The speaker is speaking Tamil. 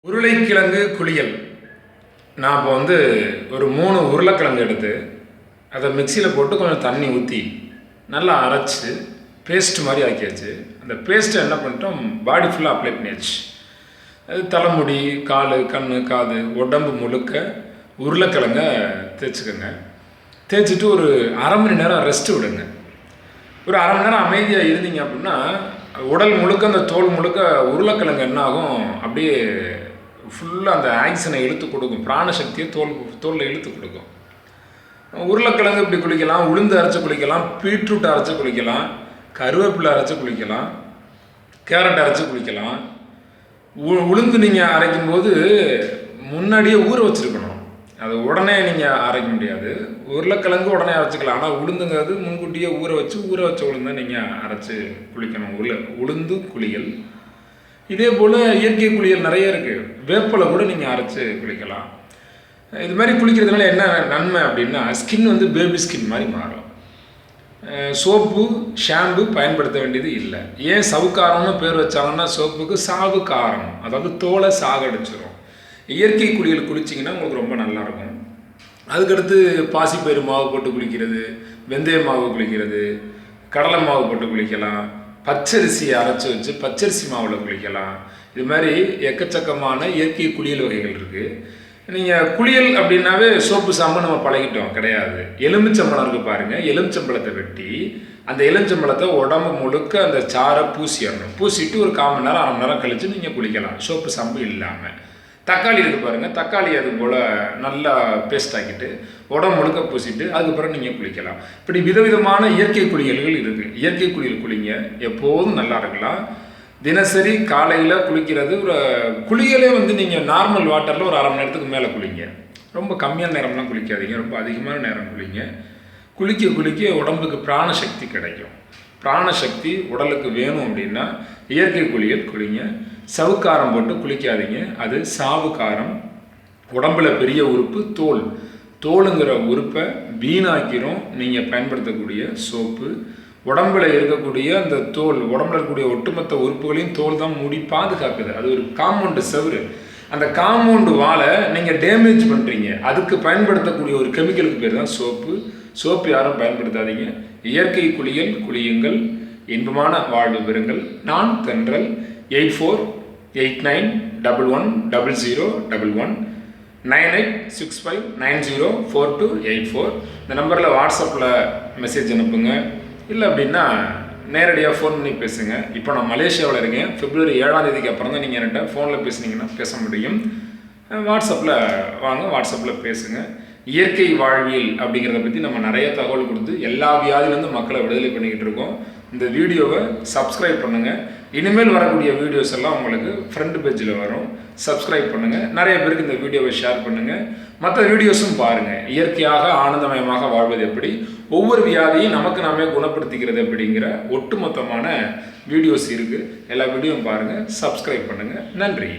உருளைக்கிழங்கு குளியல். நான் இப்போ ஒரு 3 உருளைக்கிழங்கு எடுத்து அதை மிக்சியில் போட்டு கொஞ்சம் தண்ணி ஊற்றி நல்லா அரைச்சி பேஸ்ட் மாதிரி ஆக்கியாச்சு. அந்த பேஸ்ட்டை என்ன பண்ணிட்டோம், பாடி ஃபுல்லாக அப்ளை பண்ணியாச்சு. அது தலைமுடி, கால், கண், காது, உடம்பு முழுக்க உருளைக்கிழங்க தேய்ச்சிக்கோங்க. தேய்ச்சிட்டு ஒரு அரை மணி நேரம் ரெஸ்ட்டு விடுங்க. ஒரு அரை மணி நேரம் அமைதியாக இருந்தீங்க அப்படின்னா உடல் முழுக்க அந்த தோல் முழுக்க உருளைக்கிழங்கு என்ன ஆகும், அப்படியே ஃபுல்லாக அந்த ஆக்சிஜனை இழுத்து கொடுக்கும், பிராணசக்தியை தோலில் இழுத்து கொடுக்கும். உருளைக்கிழங்கு இப்படி குளிக்கலாம், உளுந்து அரைச்சி குளிக்கலாம், பீட்ரூட் அரைச்சி குளிக்கலாம், கருவேப்பிலை அரைச்சி குளிக்கலாம், கேரட் அரைச்சி குளிக்கலாம். உளுந்து நீங்கள் அரைக்கும்போது முன்னாடியே ஊற வச்சுருக்கணும். அது உடனே நீங்கள் அரைக்க முடியாது. உருளைக்கிழங்கு உடனே அரைச்சிக்கலாம். ஆனால் உளுந்துங்கிறது முன்கூட்டியே ஊற வச்ச உளுந்தை நீங்கள் அரைச்சி குளிக்கணும். உளுந்து குளியல். இதே போல் இயற்கை குளியல் நிறைய இருக்குது. வேப்பலை கூட நீங்கள் அரைச்சி குளிக்கலாம். இது மாதிரி குளிக்கிறதுனால என்ன நன்மை அப்படின்னா, ஸ்கின் பேபி ஸ்கின் மாதிரி மாறும். சோப்பு, ஷாம்பு பயன்படுத்த வேண்டியது இல்லை. ஏன் சவுக்காரம்னு பேர் வச்சாங்கன்னா, சோப்புக்கு சாவு காரம், அதாவது தோலை சாகடிச்சிடும். இயற்கை குளியல் குளிச்சிங்கன்னா உங்களுக்கு ரொம்ப நல்லாயிருக்கும். அதுக்கடுத்து பாசிப்பயிறு மாவு போட்டு குளிக்கிறது, வெந்தய மாவு குளிக்கிறது, கடலை மாவு போட்டு குளிக்கலாம், பச்சரிசியை அரைச்சி வச்சு பச்சரிசி மாவில் குளிக்கலாம். இது மாதிரி எக்கச்சக்கமான இயற்கை குளியல் வகைகள் இருக்குது. நீங்கள் குளியல் அப்படின்னாவே சோப்பு சாம்பு நம்ம பழகிட்டோம், கிடையாது. எலுமிச்சம்பழம் இருக்குது பாருங்கள். எலுமிச்சம்பழத்தை வெட்டி அந்த எலுமிச்சம்பழத்தை உடம்பு முழுக்க அந்த சாரை பூசிடணும். பூசிட்டு ஒரு 1/4 மணி நேரம், அரை மணி நேரம் கழித்து நீங்கள் குளிக்கலாம், சோப்பு சாம்பு இல்லாமல். தக்காளி இருக்குது பாருங்கள். தக்காளி அது போல் நல்லா பேஸ்ட் ஆக்கிட்டு உடம்பு முழுக்க பூசிட்டு அதுக்கப்புறம் நீங்கள் குளிக்கலாம். இப்படி விதவிதமான இயற்கை குளியல்கள் இருக்குது. இயற்கை குளியல் குளிங்க, எப்போதும் நல்லா இருக்கலாம். தினசரி காலையில் குளிக்கிறது. ஒரு குளியலே நீங்கள் நார்மல் வாட்டரில் ஒரு அரை மணி நேரத்துக்கு மேலே குளிங்க. ரொம்ப கம்மியான நேரம்லாம் குளிக்காதீங்க, ரொம்ப அதிகமான நேரம் குளிங்க. குளிக்க குளிக்க உடம்புக்கு பிராணசக்தி கிடைக்கும். பிராணசக்தி உடலுக்கு வேணும் அப்படின்னா இயற்கை குளியல் குளிங்க. சவுக்காரம் போட்டு குளிக்காதீங்க, அது சாவுக்காரம். உடம்புல பெரிய உறுப்பு தோல். தோலுங்கிற உறுப்பை வீணாக்கிறோம் நீங்கள் பயன்படுத்தக்கூடிய சோப்பு. உடம்புல இருக்கக்கூடிய அந்த தோல், உடம்புல இருக்கக்கூடிய ஒட்டுமொத்த உறுப்புகளையும் தோல் தான் மூடி பாதுகாக்குது. அது ஒரு காம்பவுண்டு செவரு. அந்த காம்பவுண்டு வாழை நீங்கள் டேமேஜ் பண்ணுறீங்க. அதுக்கு பயன்படுத்தக்கூடிய ஒரு கெமிக்கலுக்கு பேர் தான் சோப்பு. சோப்பு யாரும் பயன்படுத்தாதீங்க. இயற்கை குளியல் குளியுங்கள், இன்பமான வாழ்வு பெறுங்கள். நான் தென்றல். 8489110011 9865904284. இந்த நம்பரில் வாட்ஸ்அப்பில் மெசேஜ் அனுப்புங்க. இல்லை அப்படின்னா நேரடியாக ஃபோன் பண்ணி பேசுங்க. இப்போ நான் மலேசியாவில் இருக்கேன். February 7ஆம் தேதிக்கு அப்புறம் தான் நீங்கள் என்கிட்ட ஃபோனில் பேசுனீங்கன்னா பேச முடியும். வாட்ஸ்அப்பில் வாங்க, வாட்ஸ்அப்பில் பேசுங்க. இயற்கை வாழ்வியல் அப்படிங்கிறத பற்றி நம்ம நிறைய தகவல் கொடுத்து எல்லா வியாதியிலேருந்து மக்களை விடுதலை பண்ணிக்கிட்டு இருக்கோம். இந்த வீடியோவை சப்ஸ்கிரைப் பண்ணுங்கள். இனிமேல் வரக்கூடிய வீடியோஸ் எல்லாம் உங்களுக்கு ஃப்ரண்ட் பேஜில் வரும். சப்ஸ்கிரைப் பண்ணுங்கள். நிறைய பேருக்கு இந்த வீடியோவை ஷேர் பண்ணுங்கள். மற்ற வீடியோஸும் பாருங்கள். இயற்கையாக ஆனந்தமயமாக வாழ்வது எப்படி, ஒவ்வொரு வியாதியும் நமக்கு நாமே குணப்படுத்திக்கிறது அப்படிங்கிற ஒட்டுமொத்தமான வீடியோஸ் இருக்குது. எல்லா வீடியோவும் பாருங்கள், சப்ஸ்கிரைப் பண்ணுங்கள். நன்றி.